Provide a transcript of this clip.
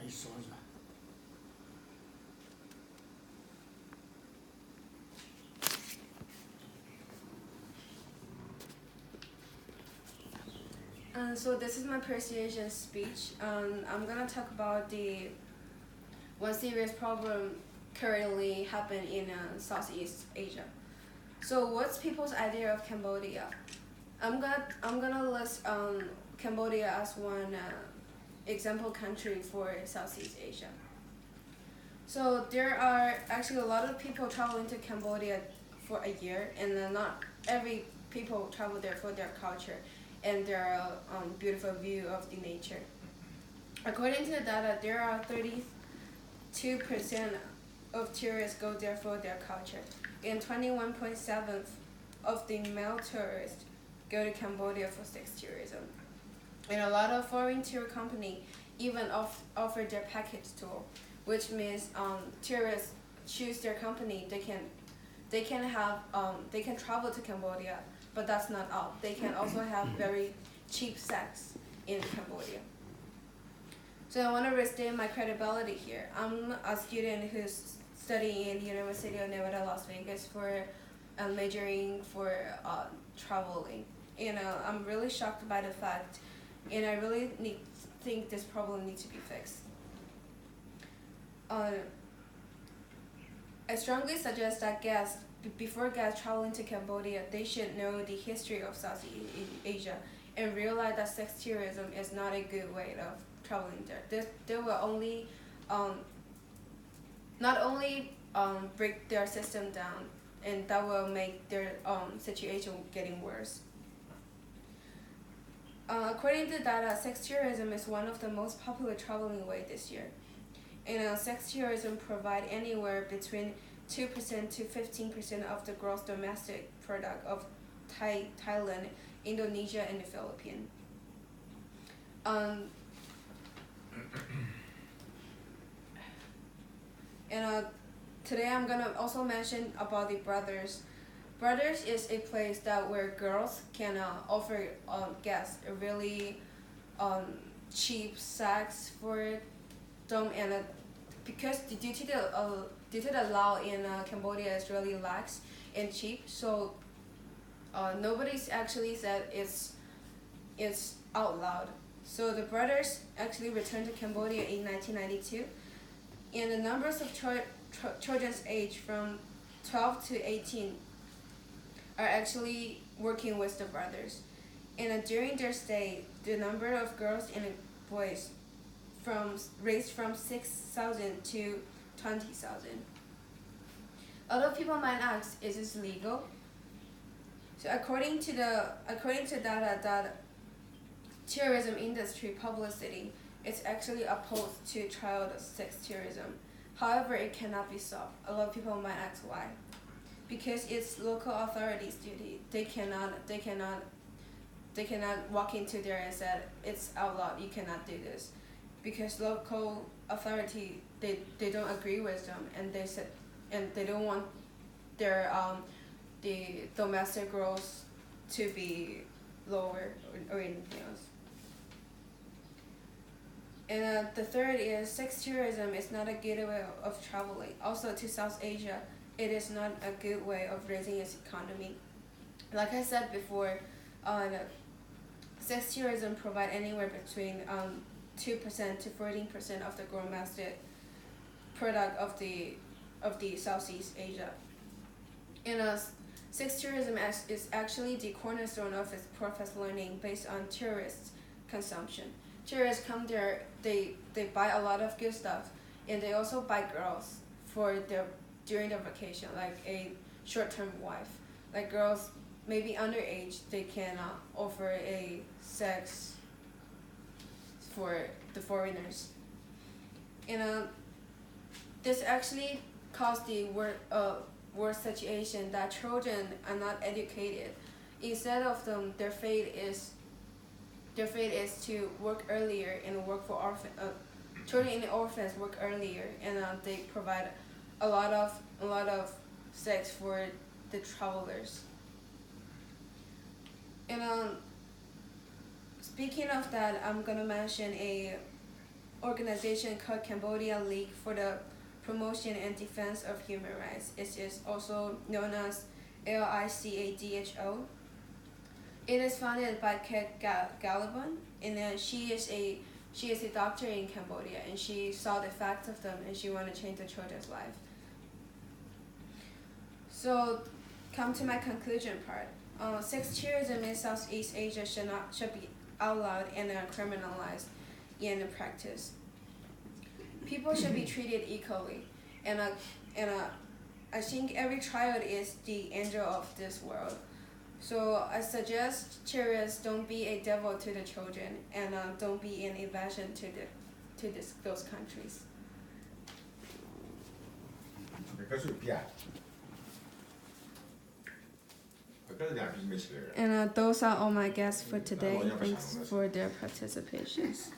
你说一下。So this is my persuasion speech. I'm gonna talk about the one serious problem currently happen in Southeast Asia. So what's people's idea of Cambodia? I'm gonna list Cambodia as one example country for Southeast Asia. So there are actually a lot of people traveling to Cambodia for a year, and not every people travel there for their culture and their beautiful view of the nature. According to the data, there are 32% of tourists go there for their culture, and 21.7 of the male tourists go to Cambodia for sex tourism. And a lot of foreign tour company even offer their package tour, which means tourists choose their company. They can travel to Cambodia, but that's not all. They can also have very cheap sex in Cambodia. So I want to restate my credibility here. I'm a student who's studying in the University of Nevada, Las Vegas for majoring for traveling. I'm really shocked by the fact, and I really think this problem needs to be fixed. I strongly suggest that before guests traveling to Cambodia, they should know the history of Southeast Asia and realize that sex tourism is not a good way of traveling there. They will only, not only break their system down, and that will make their situation getting worse. According to data, sex tourism is one of the most popular traveling way this year. And sex tourism provide anywhere between 2% to 15% of the gross domestic product of Thailand, Indonesia, and the Philippines. And today I'm gonna also mention about the Brothers. Brothers is a place that where girls can offer guests a really cheap sex for them, and because due to the law in Cambodia is really lax and cheap, so nobody's actually said it's out loud. So the brothers actually returned to Cambodia in 1992, and the numbers of children's age from 12 to 18 are actually working with the brothers. And during their stay, the number of girls and boys raised from 6,000 to 20,000. Other people might ask, is this legal? So according to data that tourism industry publicity, it's actually opposed to child sex tourism. However, it cannot be stopped. A lot of people might ask why. Because it's local authorities' duty. They cannot walk into there and say it's outlawed. You cannot do this, because local authority they don't agree with them, and they don't want their the domestic growth to be lower or anything else. And the third is sex tourism is not a good way of traveling. Also to South Asia, it is not a good way of raising its economy. Like I said before, sex tourism provide anywhere between 2% to 14% of the gross domestic product of the Southeast Asia. And sex tourism is actually the cornerstone of its profit learning based on tourist consumption. Tourists come there, they buy a lot of good stuff, and they also buy girls during their vacation, like a short-term wife. Like girls maybe underage, they can offer a sex for the foreigners. And this actually caused the worst situation that children are not educated. Instead of them, their fate is to work earlier and work for children in the orphans work earlier, and they provide a lot of sex for the travelers. And speaking of that, I'm gonna mention organization called Cambodia League for the Promotion and Defense of Human Rights. It is also known as LICADHO. It is founded by Kat Gallivan, and she is a doctor in Cambodia, and she saw the facts of them, and she wanted to change the children's life. So, come to my conclusion part. Sex tourism in Southeast Asia should be outlawed and criminalized in the practice. People should be treated equally, and I think every child is the angel of this world. So I suggest tourists don't be a devil to the children, and don't be an invasion to those countries. And those are all my guests for today. Thanks for their participations.